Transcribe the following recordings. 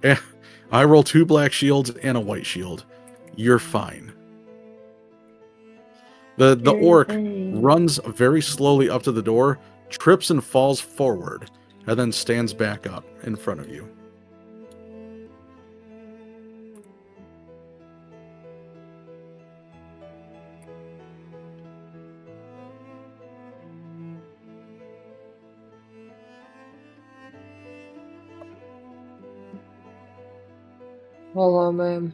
Yeah, I roll 2 black shields and a white shield. You're fine. The orc runs very slowly up to the door, trips and falls forward, and then stands back up in front of you. Hold on, man.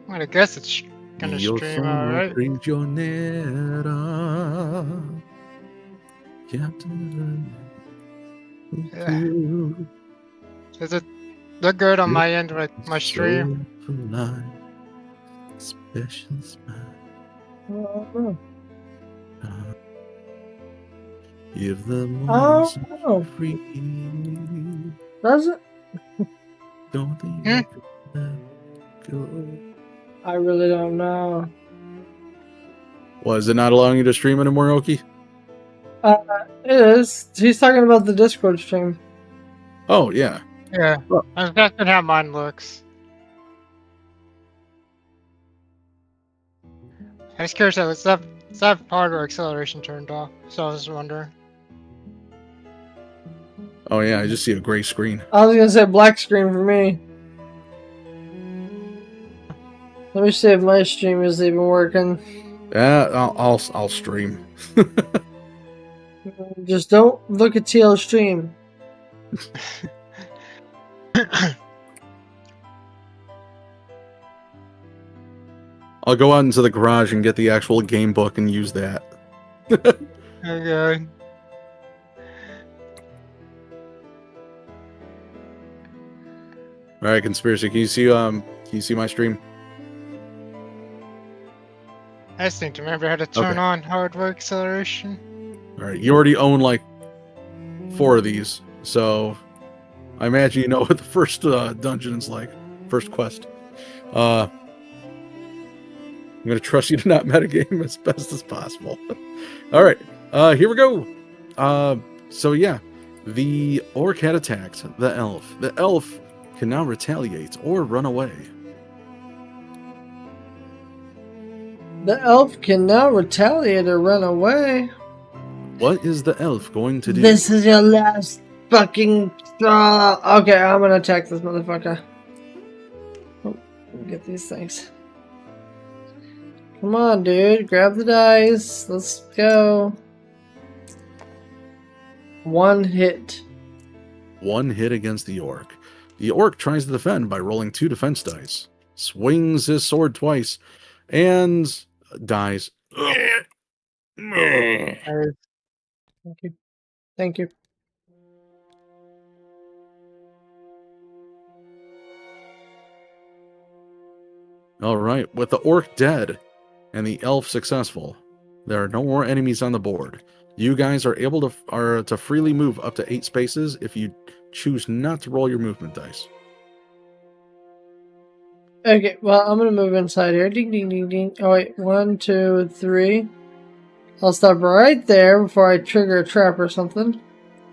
I guess it's gonna stream alright. Brings your net up. Captain. Does it look good on my end with my stream? Special smile. Oh, Give the oh. free. Does it? Don't think go. I really don't know. Was it not allowing you to stream anymore, Oki? It is. He's talking about the Discord stream. Oh, yeah. Yeah. I was asking how mine looks. I was curious, is that hardware acceleration turned off? So I was wondering. Oh, yeah, I just see a gray screen. I was gonna say black screen for me. Let me see if my stream is even working. Yeah, I'll stream. Just don't look at TL's stream. I'll go out into the garage and get the actual game book and use that. Okay. All right, Conspiracy, can you see my stream? I just need to remember how to turn on hardware acceleration. All right, you already own like 4 of these, so I imagine you know what the first dungeon is like, first quest. I'm gonna trust you to not metagame as best as possible. All right, here we go. So yeah, the orc had attacked the elf. The elf can now retaliate or run away. The elf can now retaliate or run away. What is the elf going to do? This is your last fucking straw. Okay, I'm gonna attack this motherfucker. Oh, get these things. Come on, dude. Grab the dice. Let's go. 1 hit. 1 hit against the orc. The orc tries to defend by rolling 2 defense dice. Swings his sword twice and dies. Thank you. Thank you. All right, with the orc dead and the elf successful, there are no more enemies on the board. You guys are able to freely move up to 8 spaces if you choose not to roll your movement dice. Okay, well, I'm gonna move inside here. Ding, ding, ding, ding. Oh, wait. 1, 2, 3. I'll stop right there before I trigger a trap or something.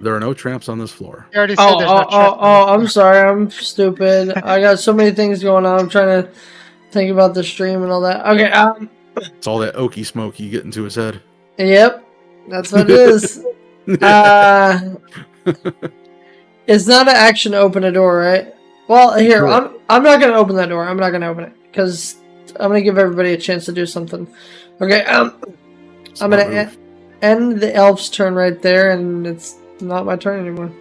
There are no traps on this floor. You already said there's no trap. I'm sorry. I'm stupid. I got so many things going on. I'm trying to think about the stream and all that. Okay, It's all that oaky smoky get into his head. Yep. That's what it is. It's not an action to open a door, right? Well, here, Sure. I'm not going to open that door. I'm not going to open it. Because I'm going to give everybody a chance to do something. Okay, I'm going to end the elf's turn right there, and it's not my turn anymore.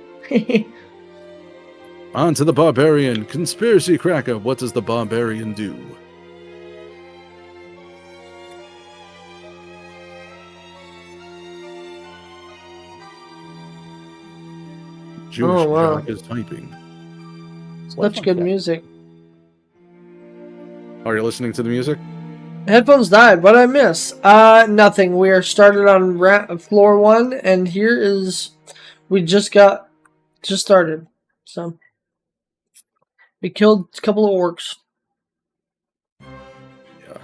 On to the barbarian. Conspiracy Cracker. What does the barbarian do? Jewish Jack is typing. Such good music. Are you listening to the music? Headphones died. What did I miss? Nothing. We are started on floor 1, and here is... We just started. So... We killed a couple of orcs. Yeah.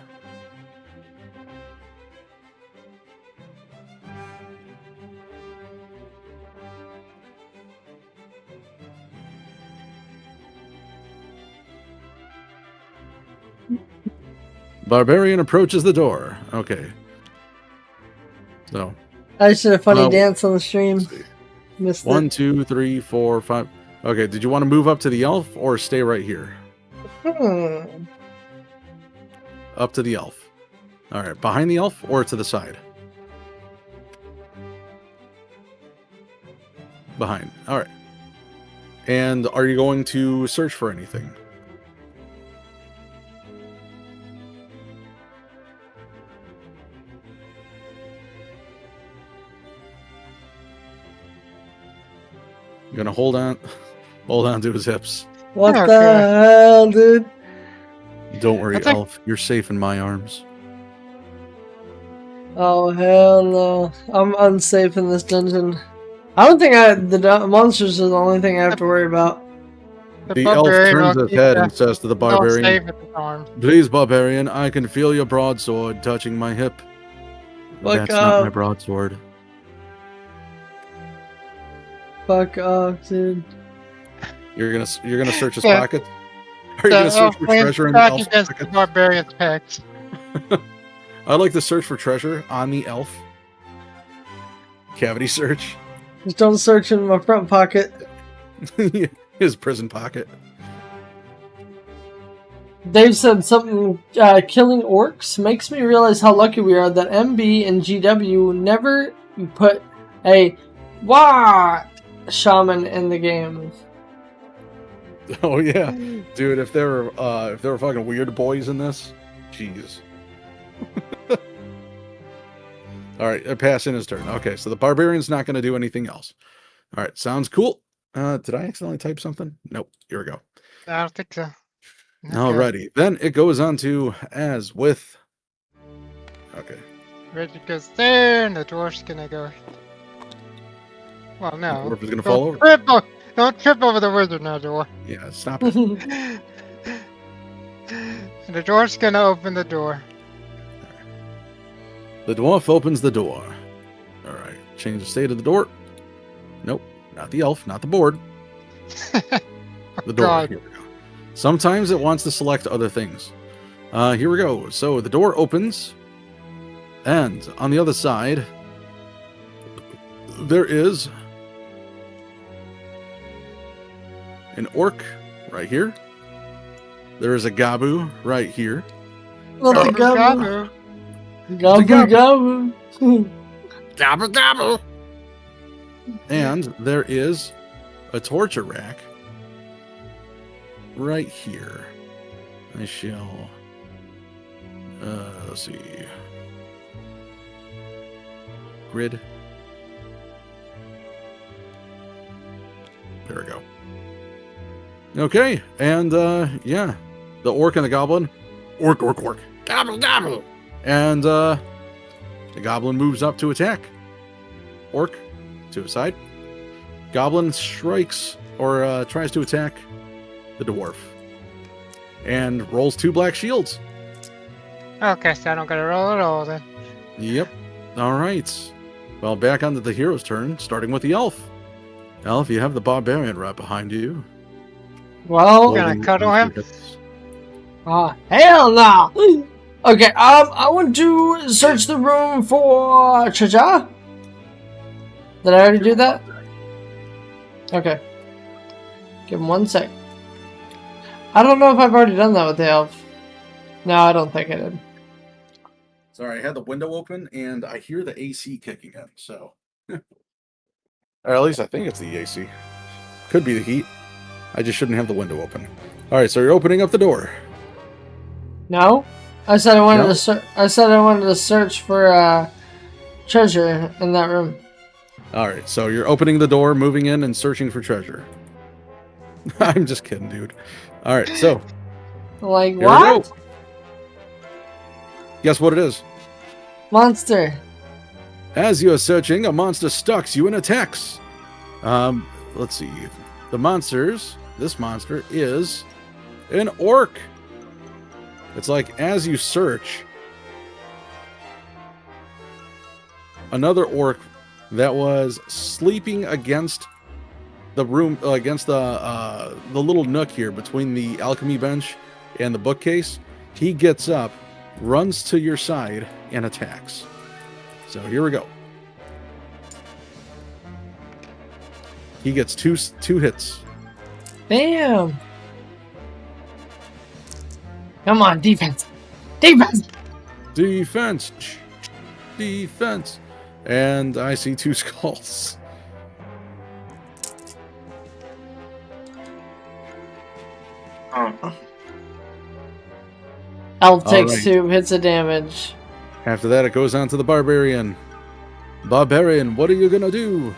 Barbarian approaches the door. Okay. So I just did a funny Uh, dance on the stream. let's see. Missed 1, it. 2, 3, 4, 5. Okay, did you want to move up to the elf or stay right here? Up to the elf. All right, behind the elf or to the side? Behind. All right. And are you going to search for anything? You're gonna hold on to his hips. What Okay. the hell, dude? Don't worry, I think- elf. You're safe in my arms. Oh hell no! I'm unsafe in this dungeon. I don't think the monsters are the only thing I have to worry about. The elf barbarian turns will his keep head the and says to the elf barbarian, safe at the arm. "Please, barbarian, I can feel your broadsword touching my hip." Fuck That's not my up. broadsword. Fuck off, dude. You're gonna search his Yeah. pocket. Are you The gonna search elf for leans treasure in the back elf's against the pocket? barbarian's pecs. I like to search for treasure on the elf. Cavity search. Just don't search in my front pocket. His prison pocket. Dave said something. Killing orcs makes me realize how lucky we are that MB and GW never put a shaman in the game. Oh yeah, dude. If there were fucking weird boys in this, jeez. All right, passing his turn. Okay, so the barbarian's not going to do anything else. All right, sounds cool. Did I accidentally type something? Nope. Here we go. I don't think so. Okay. Alrighty, then it goes on to as with. Okay, Reggie goes there, and the dwarf's gonna go. Well, no. the dwarf is gonna Don't fall over. Don't trip over the wizard now, dwarf. Yeah, stop it. And the dwarf's gonna open the door. The dwarf opens the door. All right, change the state of the door. Nope, not the elf, not the board. The door. God. Here we go. Sometimes it wants to select other things. Here we go. So the door opens, and on the other side, there is an orc right here. There is a gabu right here. Let the Gabu. gabu. Gabu gabu. And there is a torture rack right here. I shall. Let's see. Grid. There we go. Okay, and yeah, the orc and the goblin. Orc. Gobble gobble. And the goblin moves up to attack. Orc to his side. Goblin strikes or tries to attack the dwarf. And rolls 2 black shields. Okay, so I don't gotta roll at all then. Yep. All right. Well, back onto the hero's turn, starting with the elf. Elf, you have the barbarian right behind you. Well, Gonna holding cuddle onto him? your hips. hell no. Okay, I want to search the room for Chaja. Did I already do that? Okay. Give him 1 sec. I don't know if I've already done that with the elf. No, I don't think I did. Sorry, I had the window open and I hear the AC kicking in, so. Or at least I think it's the AC. Could be the heat. I just shouldn't have the window open. All right, so you're opening up the door. No, I said I wanted No? to. I said I wanted to search for treasure in that room. All right, so you're opening the door, moving in, and searching for treasure. I'm just kidding, dude. All right, so Like here we what? go. Guess what it is? Monster. As you are searching, a monster stalks you and attacks. Let's see. The monsters. This monster is an orc. It's like as you search, another orc that was sleeping against the room, against the little nook here between the alchemy bench and the bookcase. He gets up, runs to your side, and attacks. So here we go. He gets two hits. Damn. Come on, defense. Defense. Defense. Defense. And I see 2 skulls. Elf takes right. 2 hits of damage. After that, it goes on to the barbarian. Barbarian, what are you gonna do?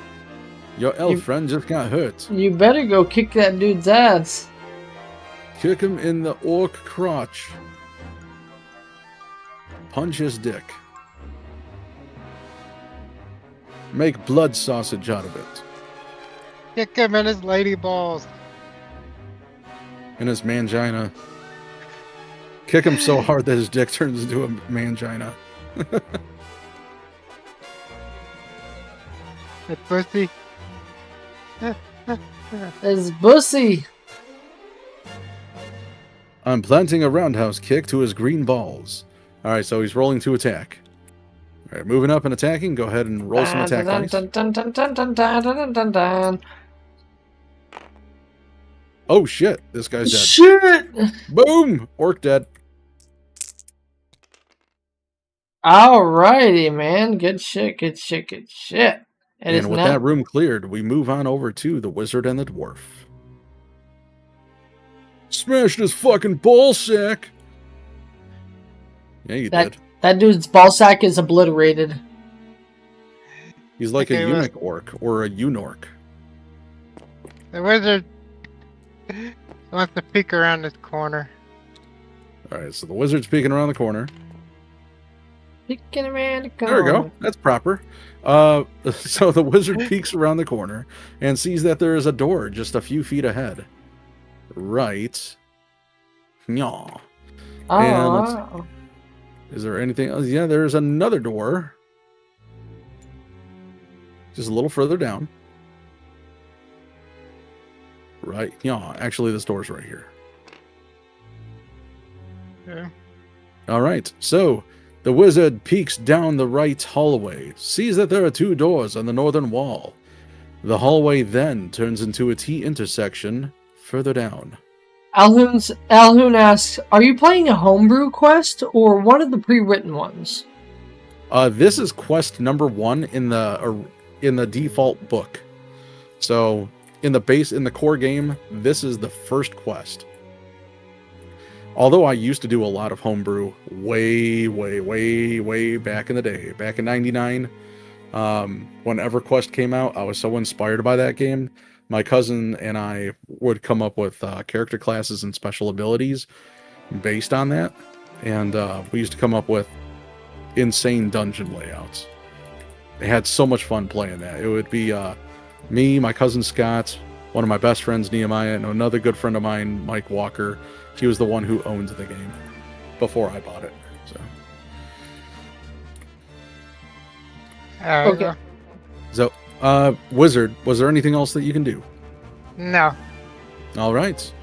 Your elf friend just got hurt. You better go kick that dude's ass. Kick him in the orc crotch. Punch his dick. Make blood sausage out of it. Kick him in his lady balls. In his mangina. Kick him so hard that his dick turns into a mangina. Hey, pussy. It's Bussy. I'm planting a roundhouse kick to his green balls. Alright, so he's rolling to attack. Alright, moving up and attacking. Go ahead and roll some attack dice. Oh shit, this guy's dead. Shit! Boom! Orc dead. Alrighty, man. Good shit, good shit, good shit. It is And with now- that room cleared, we move on over to the wizard and the dwarf. Smashed his fucking ball sack! Yeah, you That- did. That dude's ball sack is obliterated. He's like Okay, a well- eunuch orc or a eunorc. The wizard wants to peek around this corner. Alright, so the wizard's peeking around the corner. Picking around the There we corner. go. That's proper. So the wizard peeks around the corner and sees that there is a door just a few feet ahead. Right. Yaw. Oh, Is there anything else? Yeah, there's another door. Just a little further down. Right. Yeah, actually this door's right here. Yeah. All right. So the wizard peeks down the right hallway, sees that there are 2 doors on the northern wall. The hallway then turns into a T intersection further down. Alhoon asks, are you playing a homebrew quest or one of the pre-written ones? This is quest number 1 in the default book. So in the core game, this is the first quest. Although I used to do a lot of homebrew way back in the day, back in '99, when EverQuest came out, I was so inspired by that game. My cousin and I would come up with character classes and special abilities based on that, and we used to come up with insane dungeon layouts. I had so much fun playing that. It would be me, my cousin Scott, one of my best friends Nehemiah, and another good friend of mine, Mike Walker. He was the one who owned the game before I bought it. Okay. So, Wizard, was there anything else that you can do? No. All right.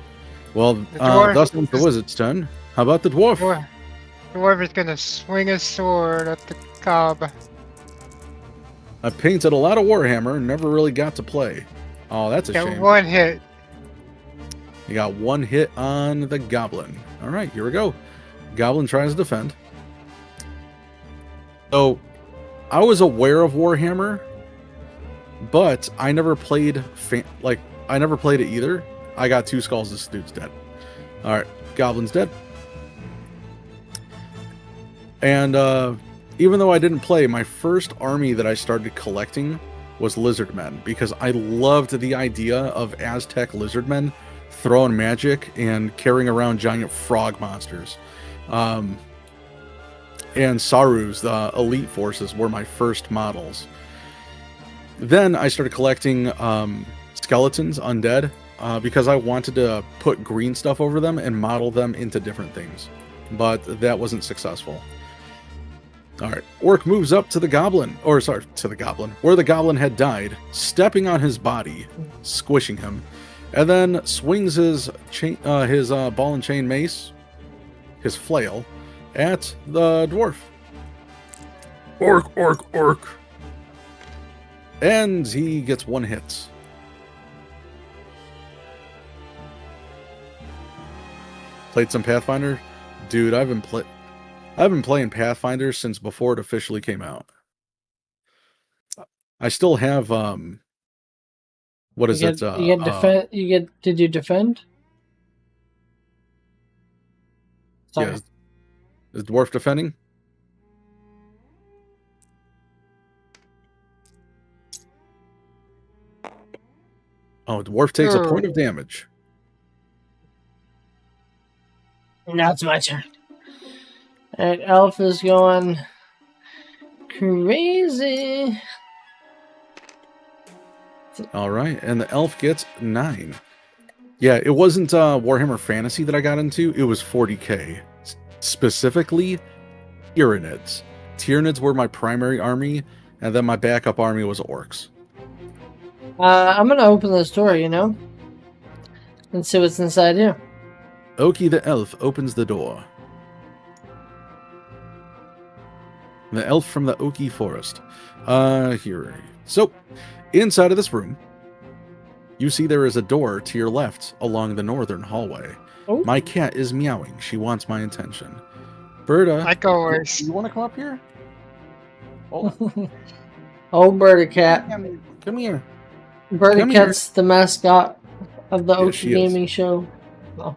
Well, The dwarf thus ends the is- wizard's turn. How about the dwarf? The dwarf is gonna swing his sword at the cob. I painted a lot of Warhammer and never really got to play. Oh, that's a Got shame. 1 hit. You got 1 hit on the goblin. All right, here we go. Goblin tries to defend. So, I was aware of Warhammer, but I never played I never played it either. I got 2 skulls. This dude's dead. All right, goblin's dead. And even though I didn't play, my first army that I started collecting was lizardmen because I loved the idea of Aztec lizardmen throwing magic and carrying around giant frog monsters. And Sarus, the elite forces, were my first models. Then I started collecting skeletons, undead. because I wanted to put green stuff over them and model them into different things, but that wasn't successful. All right, Orc moves up to the goblin, where the goblin had died, stepping on his body, squishing him, and then swings his ball and chain mace, his flail, at the dwarf. Orc. And he gets one hit. Played some Pathfinder? Dude, I've been playing Pathfinder since before it officially came out. I still have what is it? Did you defend? Sorry. Yeah, is dwarf defending? Oh, dwarf takes a point of damage. Now it's my turn. Alright, elf is going crazy. All right, and the elf gets 9. Yeah, it wasn't Warhammer Fantasy that I got into. It was 40k. Specifically, Tyranids. Tyranids were my primary army, and then my backup army was orcs. I'm gonna open this door, and see what's inside here. Oki the elf opens the door. The elf from the Oki forest. Here. So, inside of this room, you see there is a door to your left along the northern hallway. Oh. My cat is meowing. She wants my attention. Berta, I go worse. you want to come up here? Oh, Oh, Berta Cat. come here. Berta Come here. Cat's the mascot of the Yeah, Oki she is. Gaming Show. Oh.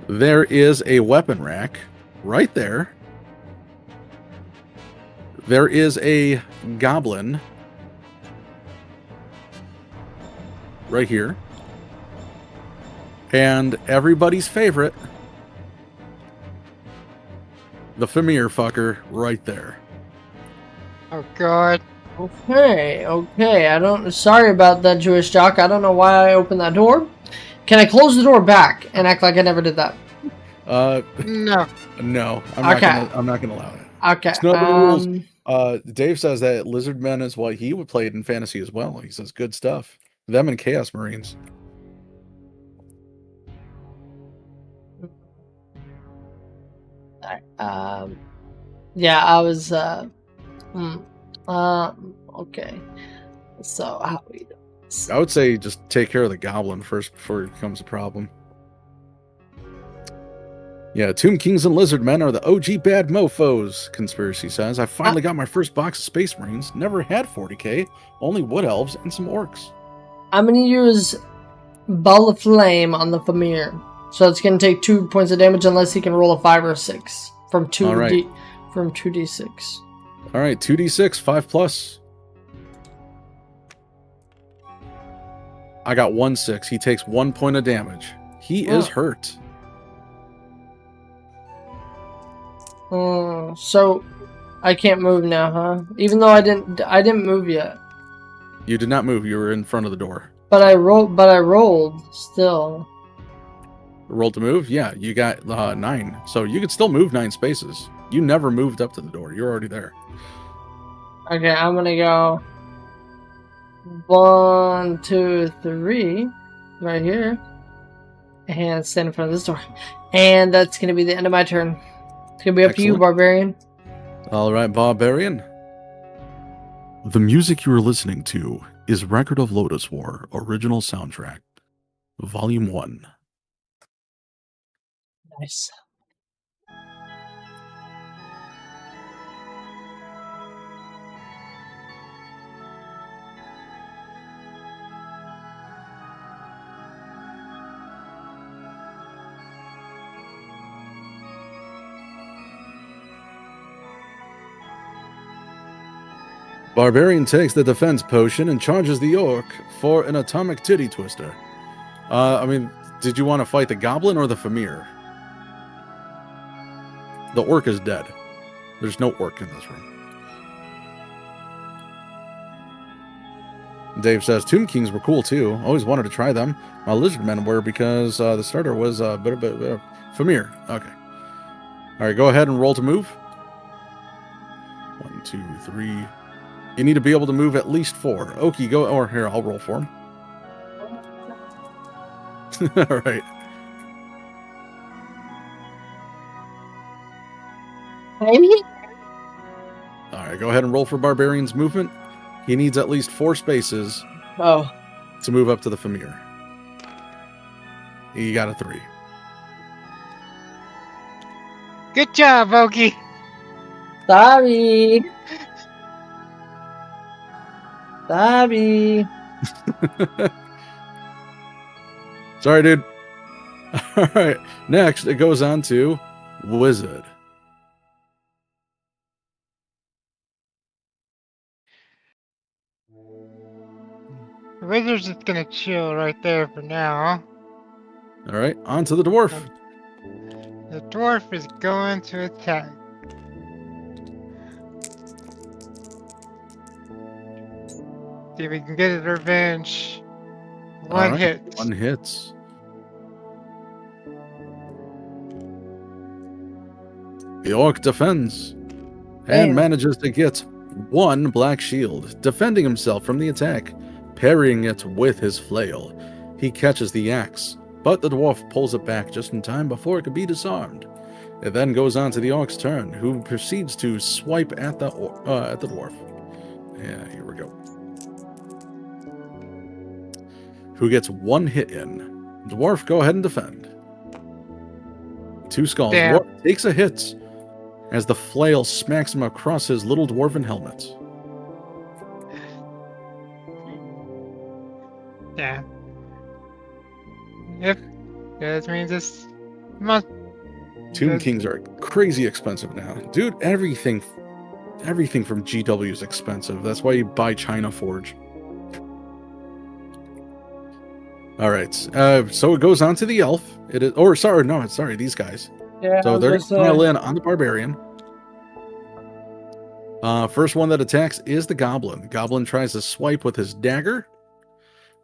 There is a weapon rack right there. There is a goblin right here. And everybody's favorite, the Famir fucker right there. Oh god. Okay. Sorry about that, Jewish jock. I don't know why I opened that door. Can I close the door back and act like I never did that? No. No, Okay. I'm not gonna allow it. Okay. It's not the rules. Dave says that Lizardmen is what he would play in fantasy as well. He says good stuff. Them and Chaos Marines. Yeah, I was. Okay. So how we do this? I would say just take care of the goblin first before it becomes a problem. Yeah, Tomb Kings and Lizardmen are the OG bad mofos, Conspiracy says. I finally got my first box of Space Marines. Never had 40k, only Wood Elves and some Orcs. I'm gonna use Ball of Flame on the Famir. So it's gonna take 2 points of damage unless he can roll a 5 or a 6 from 2d6. All right, 2d6, 5+. I got 1/6. He takes 1 point of damage. He is hurt. So I can't move now, huh? Even though I didn't move yet. You did not move. You were in front of the door. But I rolled still. Rolled to move? Yeah, you got 9. So you could still move 9 spaces. You never moved up to the door. You're already there. Okay, I'm gonna go 1, 2, 3 right here. And stand in front of this door. And that's gonna be the end of my turn. It's gonna be up to you, Barbarian. All right, Barbarian. The music you are listening to is Record of Lotus War Original Soundtrack, Volume 1. Nice. Barbarian takes the defense potion and charges the orc for an atomic titty twister. Did you want to fight the goblin or the Famir? The orc is dead. There's no orc in this room. Dave says Tomb Kings were cool too. Always wanted to try them. My Lizardmen were because the starter was a bit of Famir. Okay. All right, go ahead and roll to move. 1, 2, 3. You need to be able to move at least 4. Oki, go. Or here, I'll roll for him. All right. I'm here. All right, go ahead and roll for Barbarian's movement. He needs at least 4 spaces Oh, to move up to the Famir. He got a 3. Good job, Oki. sorry. Sorry. Sorry, dude. All right. Next, it goes on to Wizard. The wizard's just gonna chill right there for now. All right, on to the dwarf. The dwarf is going to attack. See if we can get his revenge. One All right, hit. 1 hits. The orc defends and Damn. manages to get 1 black shield, defending himself from the attack, parrying it with his flail. He catches the axe, but the dwarf pulls it back just in time before it could be disarmed. It then goes on to the orc's turn, who proceeds to swipe at the dwarf. Yeah, here we go. Who gets 1 hit in. Dwarf, go ahead and defend. 2 skulls. Damn. Dwarf takes a hit as the flail smacks him across his little dwarven helmet. Yeah. Yep. Yeah, that means it's must. Tomb Good. Kings are crazy expensive now. Dude, everything from GW is expensive. That's why you buy China Forge. All right. So it goes on to the elf. Sorry, these guys. Yeah, I So was they're gonna going to say. pile in on the barbarian. First one that attacks is the goblin. The goblin tries to swipe with his dagger,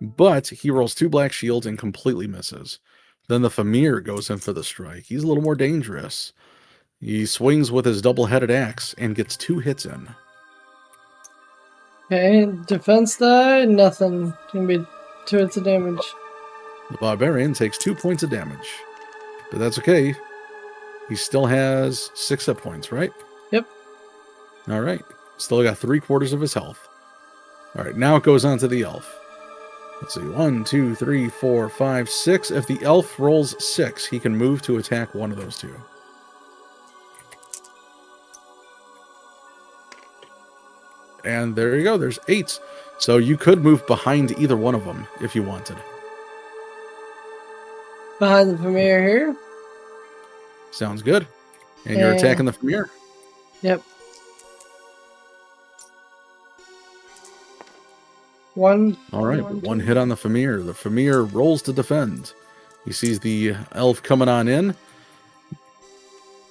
but he rolls 2 black shields and completely misses. Then the Famir goes in for the strike. He's a little more dangerous. He swings with his double-headed axe and gets 2 hits in. Okay, defense die, nothing. Can be 2 hits of damage. The barbarian takes 2 points of damage, but that's okay. He still has 6 hit points, right? Yep. All right. Still got 3/4 of his health. All right, now it goes on to the elf. Let's see. 1, 2, 3, 4, 5, 6. If the elf rolls 6, he can move to attack one of those 2. And there you go. There's 8. So you could move behind either one of them if you wanted. Behind the Premier here. Sounds good. And you're Yeah. attacking the Famir. Yep. 1. All right, 1 hit on the Famir. The Famir rolls to defend. He sees the elf coming on in,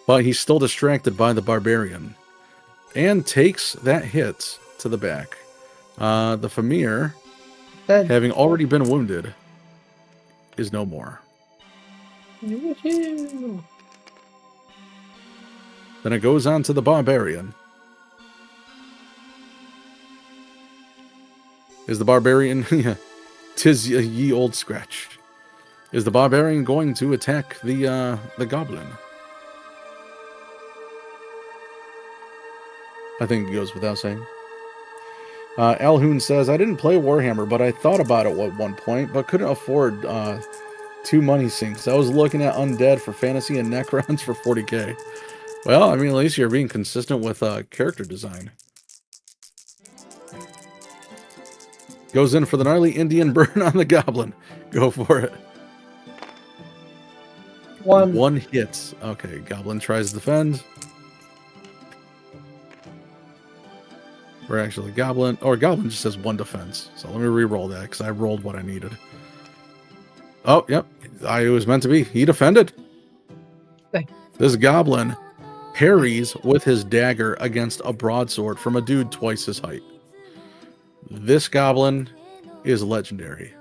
but he's still distracted by the barbarian and takes that hit to the back. The Famir, Dead. having already been wounded, is no more. Woohoo. Then it goes on to the barbarian. Is the barbarian... yeah, 'tis ye old scratch. Is the barbarian going to attack the goblin? I think it goes without saying. Alhoon says, I didn't play Warhammer, but I thought about it at one point, but couldn't afford 2 money sinks. I was looking at Undead for fantasy and Necrons for 40k. Well, I mean, at least you're being consistent with character design. Goes in for the gnarly Indian burn on the goblin. Go for it. 1. 1 hit. Okay, goblin tries to defend. Or actually, goblin just has 1 defense. So let me re-roll that because I rolled what I needed. Oh, yep. It was meant to be. He defended. Thank- This goblin parries with his dagger against a broadsword from a dude twice his height. This goblin is legendary.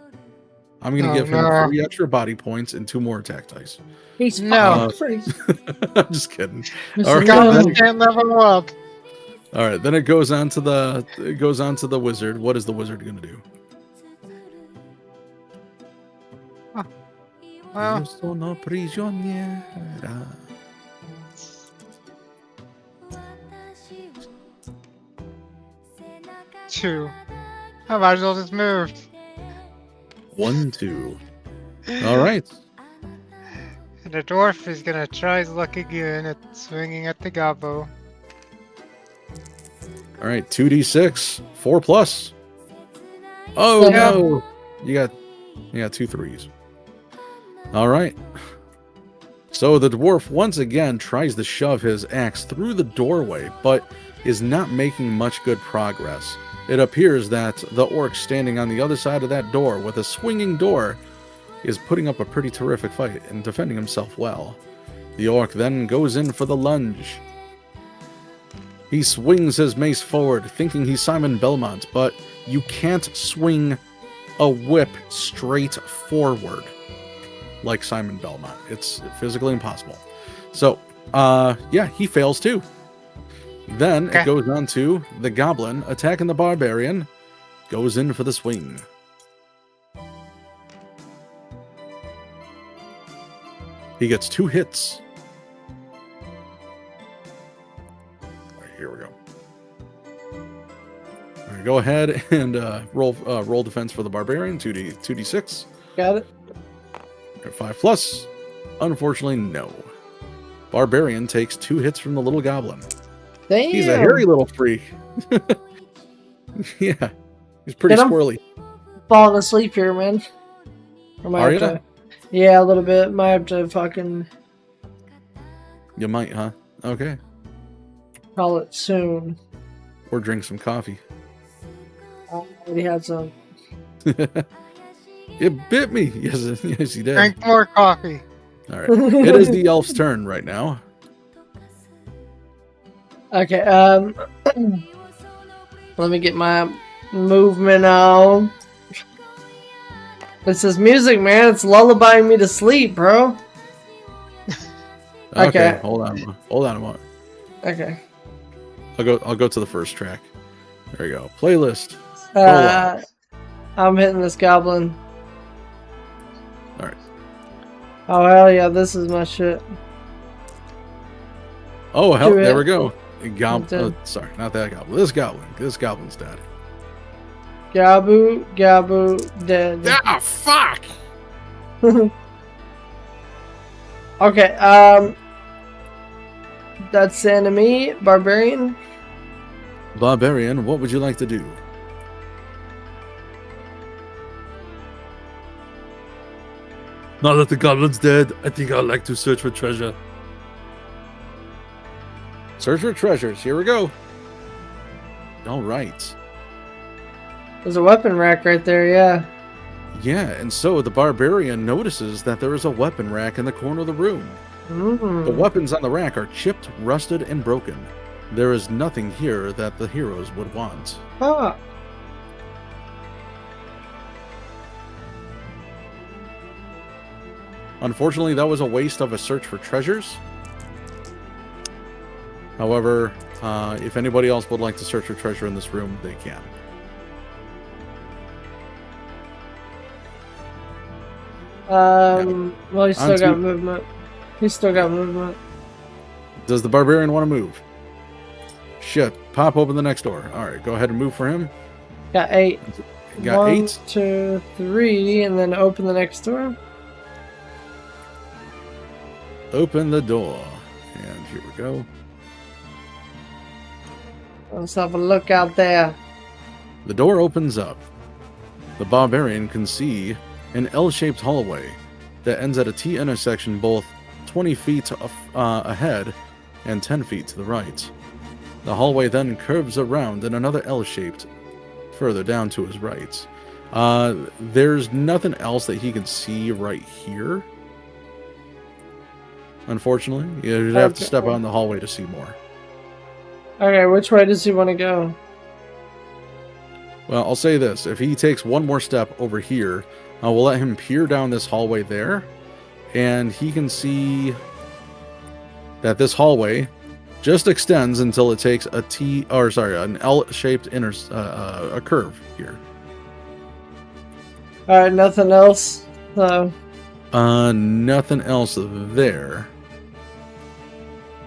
I'm going to Oh, give him no. 3 extra body points and 2 more attack dice. He's No. fucking free. I'm just kidding. Mr. All right, Goblins then- can't level up. All right, then it goes on to the wizard. What is the wizard going to do? Well, Io sono prigioniera. 2. I might as well just move. 1, 2. All right. And the dwarf is gonna try his luck again at swinging at the gobbo. All right, 2d6, 4 plus. Oh Yeah. no! You got 2 3s. All right. So the dwarf once again tries to shove his axe through the doorway, but is not making much good progress. It appears that the orc standing on the other side of that door with a swinging door is putting up a pretty terrific fight and defending himself well. The orc then goes in for the lunge. He swings his mace forward, thinking he's Simon Belmont, but you can't swing a whip straight forward like Simon Belmont. It's physically impossible. So, yeah, he fails too. Then Okay. it goes on to the goblin attacking the barbarian, goes in for the swing. He gets 2 hits. All right, here we go. All right, go ahead and roll defense for the barbarian. 2d6. Got it. 5 plus. Unfortunately, no. Barbarian takes 2 hits from the little goblin. Damn. He's a hairy little freak. Yeah, he's pretty Get him. squirrely. Falling asleep here, man. I might Are have ya? to- Yeah, a little bit. Might have to fucking You might, huh? Okay. call it soon. Or drink some coffee. I already had some. It bit me. Yes, yes, he did. Drink more coffee. All right. It is the elf's turn right now. Okay, let me get my movement on. This is music, man. It's lullabying me to sleep, bro. Okay. Okay. Hold on. Hold on a moment. Okay. I'll go to the first track. There you go. Playlist. I'm hitting this goblin. All right. Oh, hell yeah, this is my shit. Oh hell, Do it. there we go. Dead. Sorry, not that goblin. This goblin. This goblin's dead. Gabu, dead. Ah, fuck! Okay, that's enemy, barbarian. Barbarian, what would you like to do? Now that the goblin's dead, I think I'd like to search for treasure. Search for treasures. Here we go. All right. There's a weapon rack right there, yeah. Yeah, and so the barbarian notices that there is a weapon rack in the corner of the room. The Mm. weapons on the rack are chipped, rusted, and broken. There is nothing here that the heroes would want. Ah, Unfortunately, that was a waste of a search for treasures. However, if anybody else would like to search for treasure in this room, they can. well, he's still On got to- movement. He's still got movement. Does the barbarian want to move? Shit, pop open the next door. All right, go ahead and move for him. Got 8. You got 1, 8. 2, 3, and then open the next door. Open the door. And here we go. Let's have a look out there. The door opens up. The barbarian can see an L-shaped hallway that ends at a T intersection both 20 feet ahead and 10 feet to the right. The hallway then curves around in another L-shaped further down to his right. There's nothing else that he can see right here. Unfortunately, you'd have to step out in the hallway to see more. Okay, which way does he want to go? Well, I'll say this. If he takes one more step over here, we'll let him peer down this hallway there. And he can see that this hallway just extends until it takes an L-shaped a curve here. All right, nothing else. Nothing else there.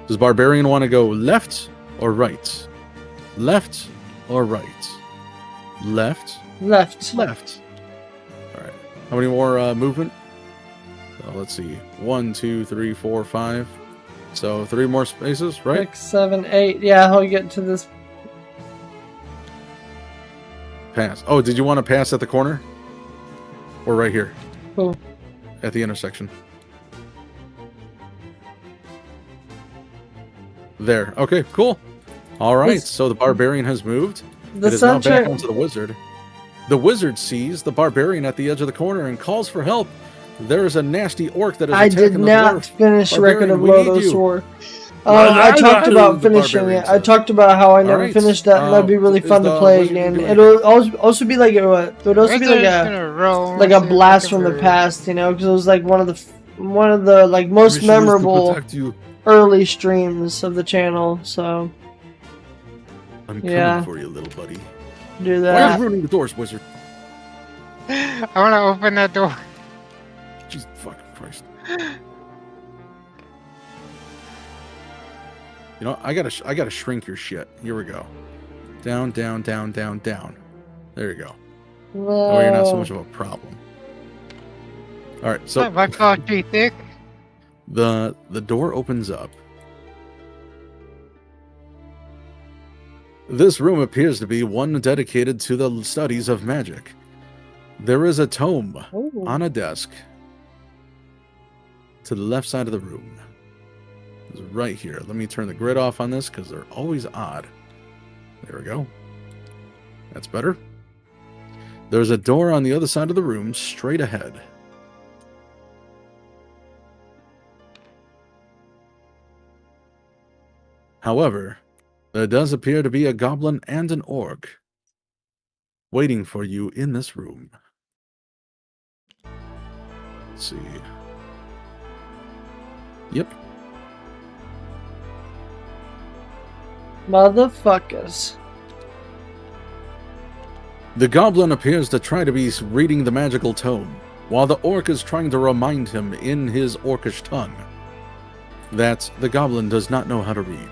Does Barbarian want to go left or right? Left or right? Left. Left. Left. All right. How many more movement? Let's see. 1, 2, 3, 4, 5. So 3 more spaces, right? 6, 7, 8. Yeah, I'll get to this. Pass. Oh, did you want to pass at the corner? Or right here? Cool. At the intersection. There. Okay, cool. All right, This- so the Barbarian has moved. The It is now back soundtrack. onto the Wizard. The Wizard sees the Barbarian at the edge of the corner and calls for help. There is a nasty orc that is I attacking did the not dwarf. finish Barbarian, Record of we need Lodo's you. War. I I talked got about the finishing Barbarian it. I said. talked about how I never Alright, finished that, and that'd be really is fun to the play Wizard again. doing It'll also be like it would also be Wizard's like gonna roll. a see if blast he can from the move. past, you know, because it was like one of the like most Mission is to memorable protect you. early streams of the channel. So I'm Yeah. coming for you, little buddy. do Why are you that. ruining the doors, Wizard? I want to open that door. Jesus fucking Christ. You know, I gotta shrink your shit. Here we go. Down, down, down, down, down. There you go. Oh, you're not so much of a problem. All right, so Not my fault, G thick. the door opens up. This room appears to be one dedicated to the studies of magic. There is a tome Ooh. on a desk to the left side of the room. It's right here. Let me turn the grid off on this because they're always odd. There we go. That's better. There's a door on the other side of the room, straight ahead. However, there does appear to be a goblin and an orc waiting for you in this room. Let's see. Yep. Motherfuckers. The goblin appears to try to be reading the magical tome, while the orc is trying to remind him in his orcish tongue that the goblin does not know how to read.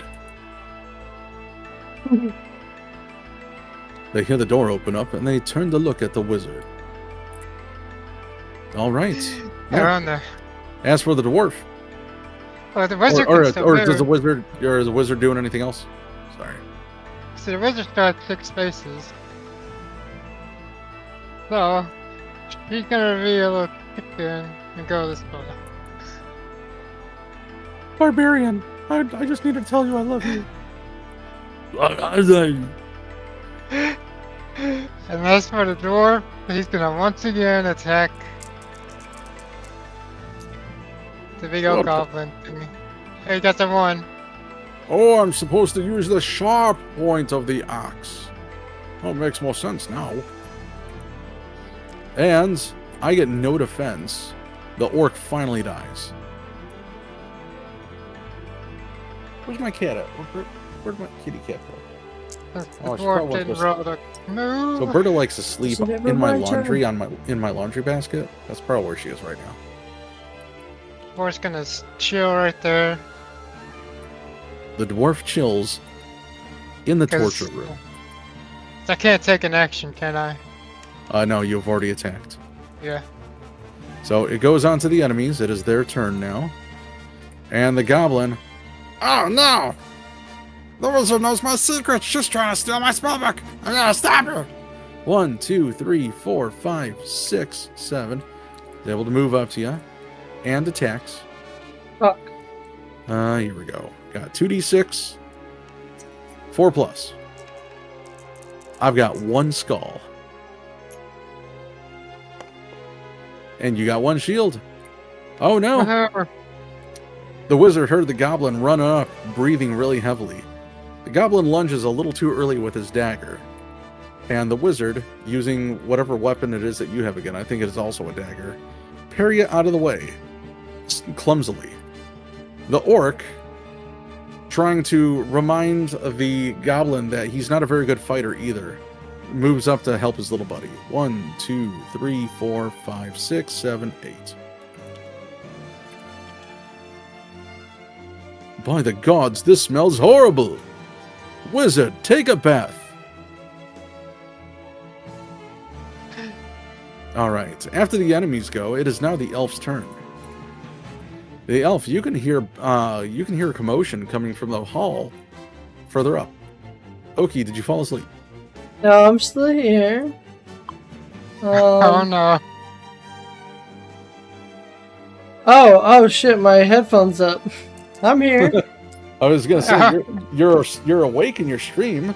They hear the door open up and they turn to look at the wizard. All right. They're on there. As for the dwarf, Oh, the wizard can still or move. does the wizard, or is the wizard doing anything else? Sorry. So the wizard still has 6 spaces. So, he's gonna be a little chicken and go this way. Barbarian, I just need to tell you I love you. And as for the dwarf, he's gonna once again attack the big old Okay. goblin thingy. Hey, you got the one. Oh, I'm supposed to use the sharp point of the axe. Oh, it makes more sense now. And I get no defense. The orc finally dies. Where's my cat at? Where'd my kitty cat go? The Oh, she dwarf probably didn't was- roll the move. So Berta likes to sleep Is it ever in my my turn? laundry in my laundry basket. That's probably where she is right now. Dwarf's gonna chill right there. The dwarf chills in the 'cause torture room. I can't take an action, can I? No, you've already attacked. Yeah. So it goes on to the enemies. It is their turn now. And the goblin. Oh no! The wizard knows my secrets. She's trying to steal my spellbook. I gotta stop her. 1, 2, 3, 4, 5, 6, 7. Is able to move up to you. And attacks. Fuck. Here we go. Got 2d6. 4 plus. I've got 1 skull. And you got 1 shield. Oh no! Whatever. The wizard heard the goblin run up, breathing really heavily. The goblin lunges a little too early with his dagger. And the wizard, using whatever weapon it is that you have again, I think it is also a dagger, parry it out of the way, clumsily. The orc, trying to remind the goblin that he's not a very good fighter either, moves up to help his little buddy. 1, 2, 3, 4, 5, 6, 7, 8. By the gods, this smells horrible! Wizard, take a bath! Alright, after the enemies go, it is now the elf's turn. The elf, you can hear a commotion coming from the hall further up. Oki, did you fall asleep? No, I'm still here. Oh no. Oh shit, my headphones up. I'm here. I was gonna say you're awake in your stream.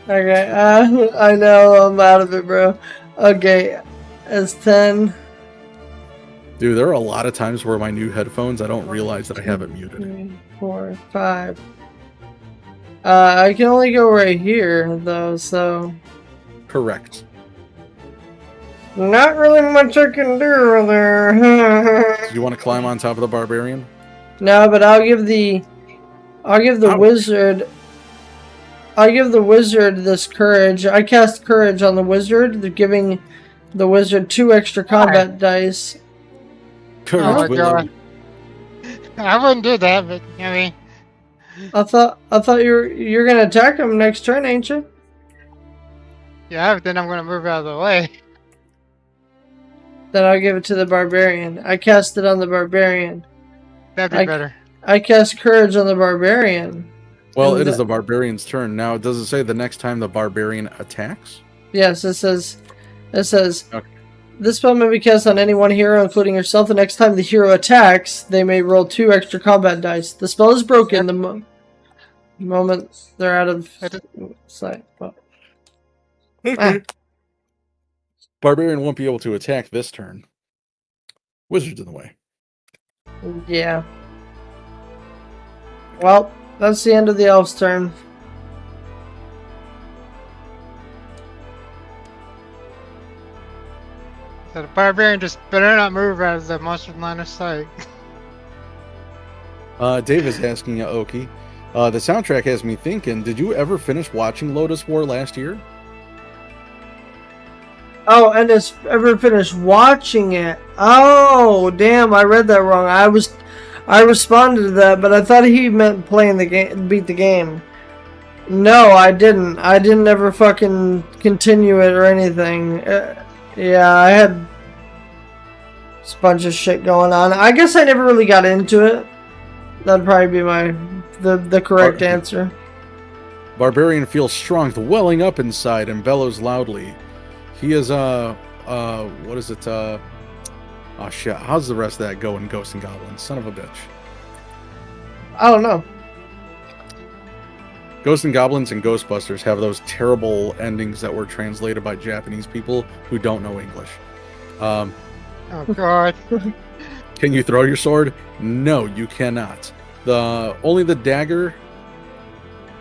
Okay, I know I'm out of it, bro. Okay, it's 10. Dude, there are a lot of times where my new headphones, I don't realize that I have it muted. 3, 4, 5. I can only go right here, though, so... Correct. Not really much I can do there. Do you want to climb on top of the barbarian? No, but I'll give the wizard... I'll give the wizard this courage. I cast courage on the wizard, giving the wizard 2 extra combat dice. Courage, my God. I wouldn't do that, but I mean, I thought you're gonna attack him next turn, ain't you? yeah, but then I'm gonna move out of the way. Then I'll give it to the barbarian. I cast it on the barbarian. That'd be better. I cast courage on the barbarian. Well, And it is the barbarian's turn. Now, does it say the next time the barbarian attacks? Yes, it says, Okay. this spell may be cast on any one hero, including yourself. The next time the hero attacks, they may roll 2 extra combat dice. The spell is broken the moment they're out of sight. Well, Barbarian won't be able to attack this turn. Wizard's in the way. yeah. Well, that's the end of the elf's turn. So the barbarian just better not move out of the monster's line of sight. Dave is asking you, Oki. The soundtrack has me thinking, did you ever finish watching Lotus War last year? Oh, and has ever finished watching it? Oh, damn! I read that wrong. I responded to that, but I thought he meant playing the game, beat the game. No, I didn't. I didn't ever fucking continue it or anything. Yeah, I had a bunch of shit going on. I guess I never really got into it. That'd probably be the correct answer. Barbarian feels strength welling up inside and bellows loudly. He is, what is it, oh shit, how's the rest of that go in Ghosts and Goblins? Son of a bitch. I don't know. Ghosts and Goblins and Ghostbusters have those terrible endings that were translated by Japanese people who don't know English. Oh god. Can you throw your sword? No, you cannot. Only the dagger,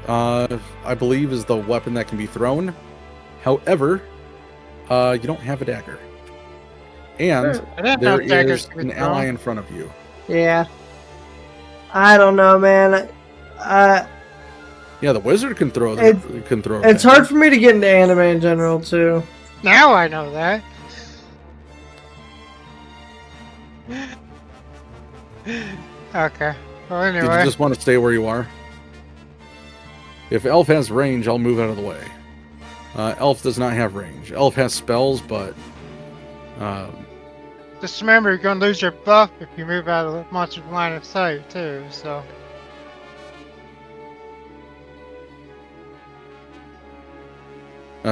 I believe, is the weapon that can be thrown. However, you don't have a dagger. And there is an ally in front of you. Yeah. I don't know, man. Yeah, the wizard can throw. It's hard for me to get into anime in general, too. Now I know that. Okay. Well, anyway. Did you just want to stay where you are? If Elf has range, I'll move out of the way. Elf does not have range. Elf has spells, but... Just remember, you're going to lose your buff if you move out of the monster's line of sight, too, so...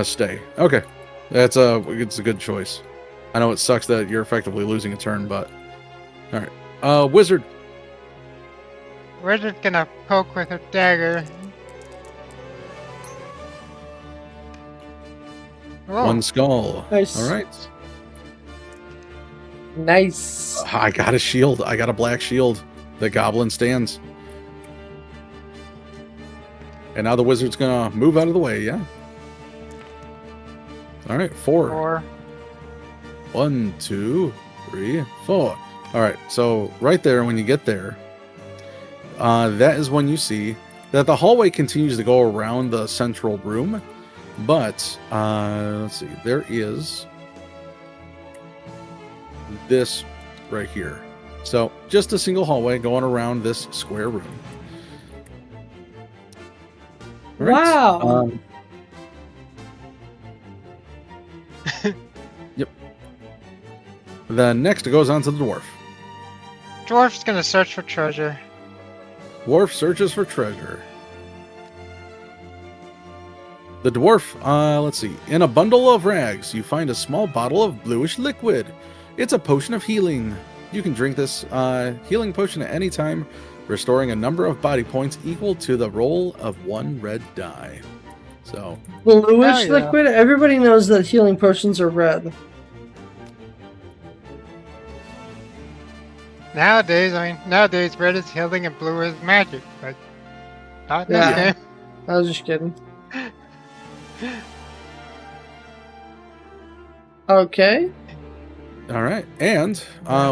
Stay. Okay. It's a good choice. I know it sucks that you're effectively losing a turn, but... Alright. Wizard. We're just gonna poke with a dagger. Oh. 1 skull. Nice. Alright. Nice. I got a shield. I got a black shield. The goblin stands. And now the wizard's gonna move out of the way, yeah? All right, 4. 4. 1, 2, 3, 4. All right, so right there, when you get there, that is when you see that the hallway continues to go around the central room, but let's see, there is this right here. So just a single hallway going around this square room. All right, Wow. Yep. Then next it goes on to the dwarf. Dwarf's gonna search for treasure. Dwarf searches for treasure. The dwarf, let's see. In a bundle of rags, you find a small bottle of bluish liquid. It's a potion of healing. You can drink this healing potion at any time, restoring a number of body points equal to the roll of 1 red die. So, Bluish Oh, yeah. liquid? Everybody knows that healing potions are red. Nowadays, red is healing and blue is magic, but not in Yeah. this game. I was just kidding. Okay. all right. And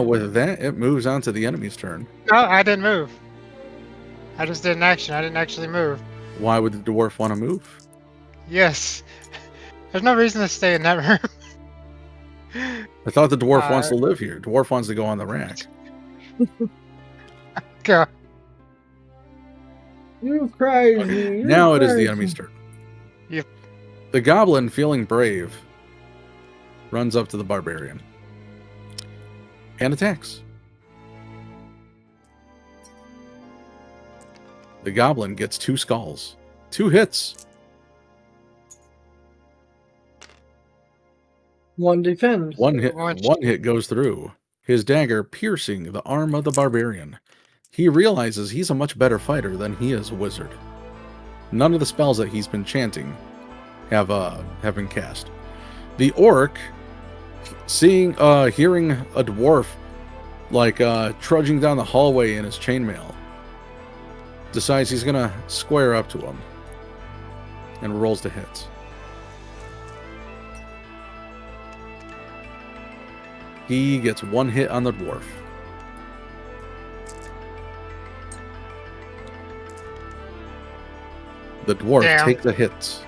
with that, it moves on to the enemy's turn. No, I didn't move. I just did an action. I didn't actually move. Why would the dwarf want to move? Yes. There's no reason to stay in that room. I thought the dwarf wants to live here. Dwarf wants to go on the rack. Go. You crazy. Now it is the enemy's turn. Yep. The goblin, feeling brave, runs up to the barbarian and attacks. The goblin gets 2 skulls. 2 hits. One defend. One hit One- goes through, his dagger piercing the arm of the barbarian. He realizes he's a much better fighter than he is a wizard. None of the spells that he's been chanting have been cast. The orc, hearing a dwarf trudging down the hallway in his chainmail, decides he's gonna square up to him and rolls to hit. He gets 1 hit on the dwarf. The dwarf Damn. takes a hit.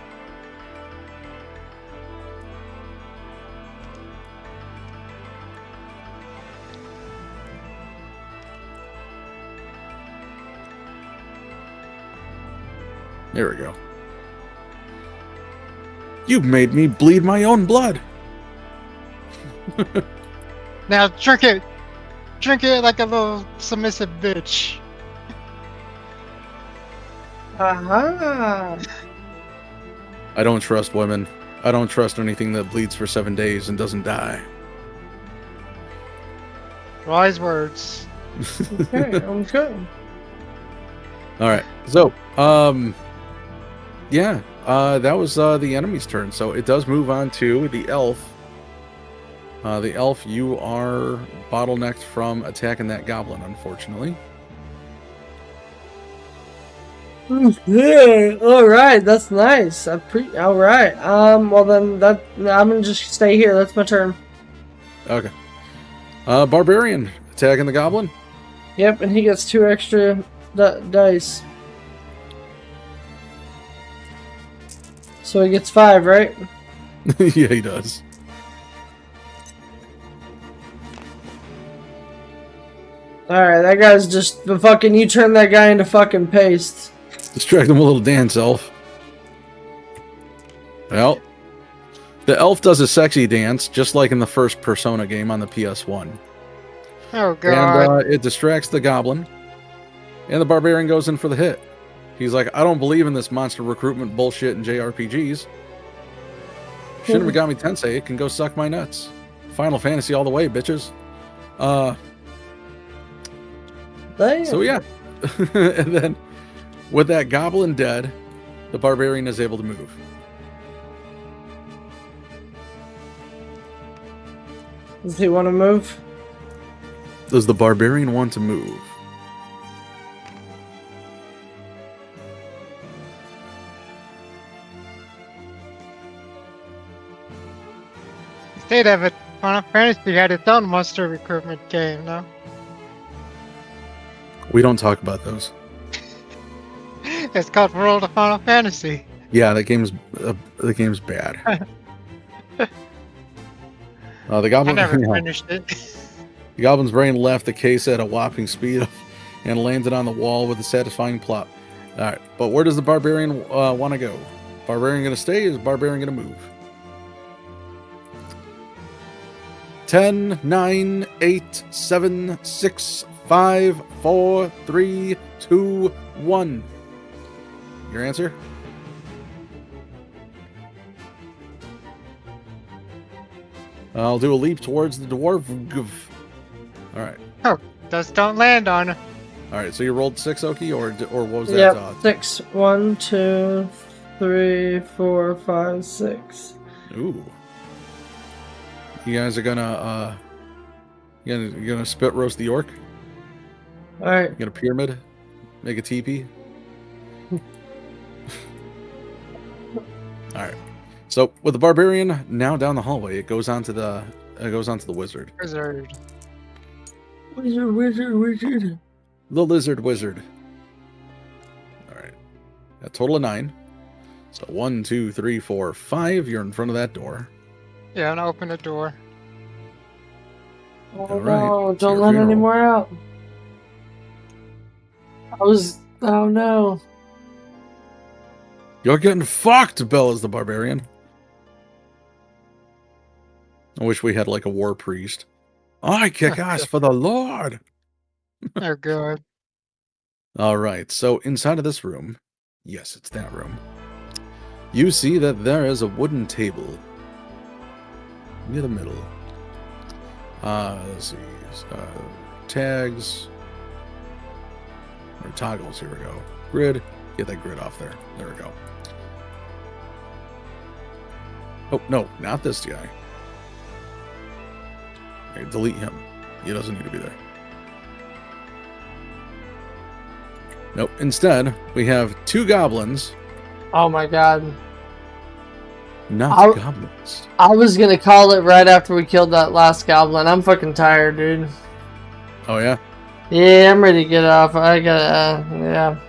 There we go. You made me bleed my own blood. Now drink it. Drink it like a little submissive bitch. Aha. I don't trust women. I don't trust anything that bleeds for 7 days and doesn't die. Wise words. Okay, I'm good. All right. So, yeah, that was the enemy's turn. So it does move on to the elf. The elf, you are bottlenecked from attacking that goblin, unfortunately. Yeah, all right, that's nice. All right. Well then, I'm gonna just stay here. That's my turn. Okay. Barbarian attacking the goblin. Yep, and he gets 2 extra dice. So he gets 5, right? Yeah, he does. All right, that guy's just the fucking. You turn that guy into fucking paste. Distract him with a little dance, elf. Well, the elf does a sexy dance, just like in the first Persona game on the PS1. Oh god. And it distracts the goblin, and the barbarian goes in for the hit. He's like, I don't believe in this monster recruitment bullshit in JRPGs. Shin Megami Tensei, it can go suck my nuts. Final Fantasy all the way, bitches. Damn. So yeah. And then, with that goblin dead, the barbarian is able to move. Does he want to move? Does the barbarian want to move? say that, but Final Fantasy had its own monster recruitment game, no? We don't talk about those. It's called World of Final Fantasy. Yeah, the game's bad. The I goblin. never yeah. finished it. The goblin's brain left the case at a whopping speed and landed on the wall with a satisfying plop. All right, but where does the barbarian want to go? Barbarian going to stay? Is barbarian going to move? 10, 9, 8, 7, 6, 5, 4, 3, 2, 1. Your answer? I'll do a leap towards the dwarf. All right. Just don't land on. All right. So you rolled 6, Oki, or what was that? Yep. 6. 1, 2, 3, 4, 5, 6. Ooh. You guys are gonna you're gonna spit roast the orc? All right. You gonna pyramid? Make a teepee? All right. So with the barbarian now down the hallway, it goes on to the wizard. Wizard. Wizard. The lizard wizard. All right. A total of 9. So 1, 2, 3, 4, 5. You're in front of that door. Yeah, I'm gonna open the door. Oh All right, no! it's Don't your let funeral. any more out. Oh no! You're getting fucked, bellows the barbarian. I wish we had like a war priest. I kick ass for the Lord. Oh, good. All right, so inside of this room, yes, it's that room. You see that there is a wooden table near the middle. Let's see, tags or toggles. Here we go. Grid. Get that grid off there. There we go. Oh no, not this guy. Okay, delete him. He doesn't need to be there. Nope. Instead, we have 2 goblins. Oh my god! Not goblins. I was gonna call it right after we killed that last goblin. I'm fucking tired, dude. Oh yeah. Yeah, I'm ready to get off. I gotta. Yeah.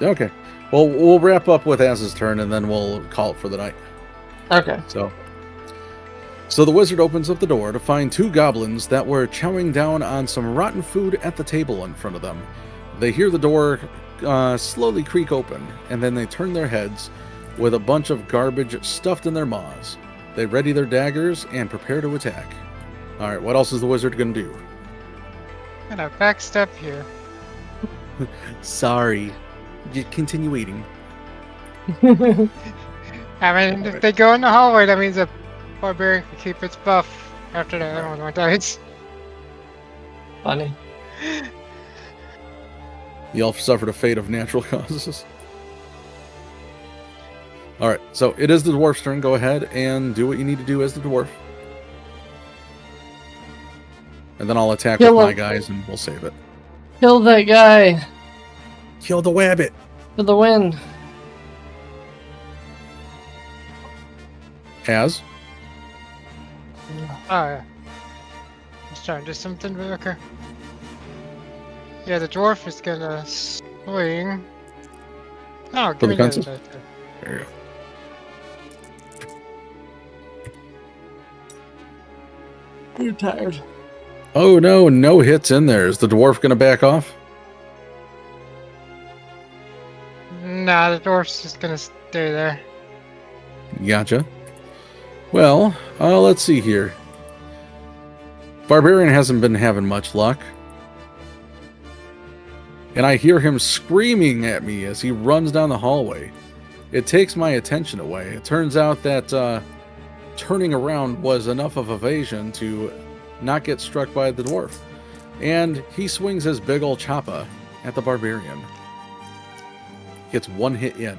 Okay. Well, we'll wrap up with Az's turn, and then we'll call it for the night. Okay. So the wizard opens up the door to find 2 goblins that were chowing down on some rotten food at the table in front of them. They hear the door slowly creak open, and then they turn their heads with a bunch of garbage stuffed in their maws. They ready their daggers and prepare to attack. All right, what else is the wizard going to do? Gonna backstep here. Sorry. Continue eating. I mean, if they go in the hallway, that means a barbarian can keep its buff after the other one dies. Funny. The elf suffered a fate of natural causes. All right, so it is the dwarf's turn. Go ahead and do what you need to do as the dwarf. And then I'll attack Kill with my him. guys and we'll save it. Kill that guy Kill the wabbit. for the win. Az? Oh yeah. Let's try and do something quicker. Yeah, the dwarf is gonna swing. Oh, For give the me the pencil? other die. There you go. You're tired. Oh no, no hits in there. Is the dwarf going to back off? Nah, the dwarf's just gonna stay there. Gotcha. Well, let's see here. Barbarian hasn't been having much luck. And I hear him screaming at me as he runs down the hallway. It takes my attention away. It turns out that turning around was enough of evasion to not get struck by the dwarf. And he swings his big ol' choppa at the barbarian. Gets 1 hit in.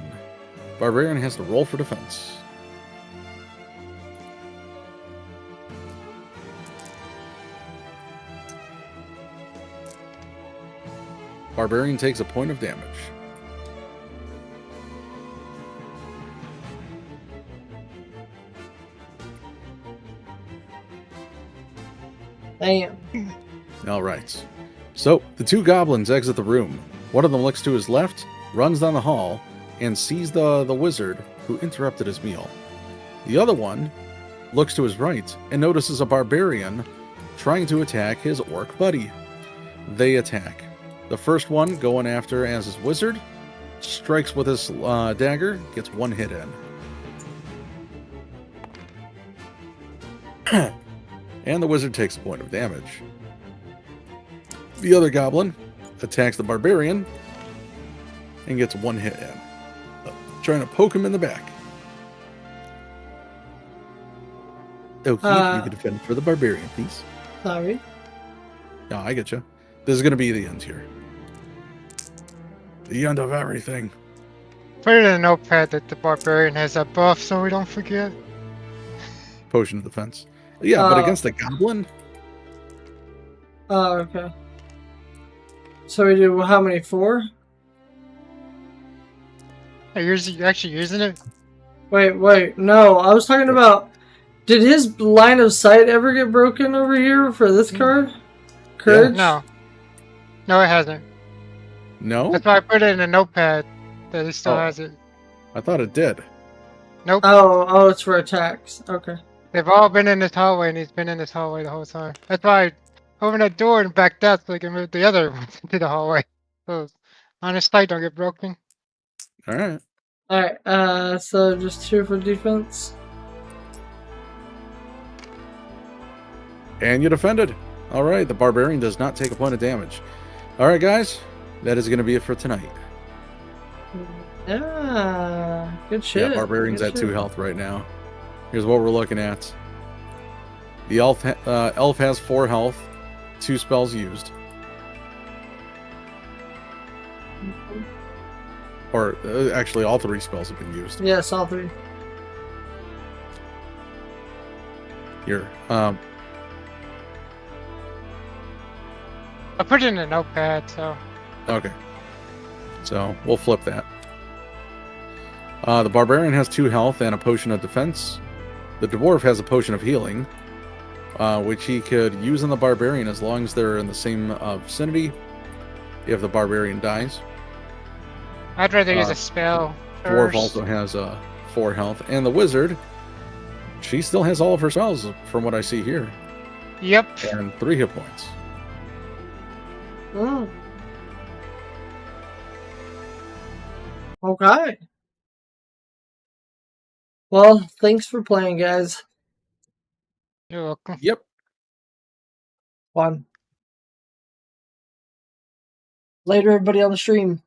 Barbarian has to roll for defense. Barbarian takes a point of damage. Damn. All right. So the two goblins exit the room. One of them looks to his left, runs down the hall, and sees the wizard who interrupted his meal. The other one looks to his right and notices a barbarian trying to attack his orc buddy. They attack. The first one, going after as his wizard, strikes with his dagger, gets one hit in. And the wizard takes a point of damage. The other goblin attacks the barbarian and gets one hit in, trying to poke him in the back. Okay, you can defend for the barbarian, please. Sorry. No, I get you. This is going to be the end here. The end of everything. Put it in a notepad that the barbarian has that buff so we don't forget. Potion of defense. Yeah, but against the goblin? Oh, okay. So we do how many? 4? Are you actually using it? Wait. No, I was talking about. Did his line of sight ever get broken over here for this card? Courage? No. No, it hasn't. No? That's why I put it in a notepad that he still has it. I thought it did. Nope. Oh, it's for attacks. Okay. They've all been in this hallway, and he's been in this hallway the whole time. That's why I opened that door and backed out so I can move the other ones into the hallway. So on his sight don't get broken. All right. Alright, so just 2 for defense. And you defended. All right, the barbarian does not take a point of damage. All right, guys, that is going to be it for tonight. Yeah, good shit. Yeah, barbarian's Good at 2 shit. health right now. Here's what we're looking at. The elf has 4 health, 2 spells used. Or actually, all 3 spells have been used. Yes, all 3. Here, I put it in a notepad, so okay. So we'll flip that. The barbarian has 2 health and a potion of defense. The dwarf has a potion of healing, which he could use on the barbarian as long as they're in the same vicinity. If the barbarian dies, I'd rather use a spell dwarf first. also has 4 health, and the wizard, she still has all of her spells from what I see here, Yep. and 3 hit points. Okay. Well, thanks for playing, guys. You're welcome. Yep. Fun. Later, everybody on the stream.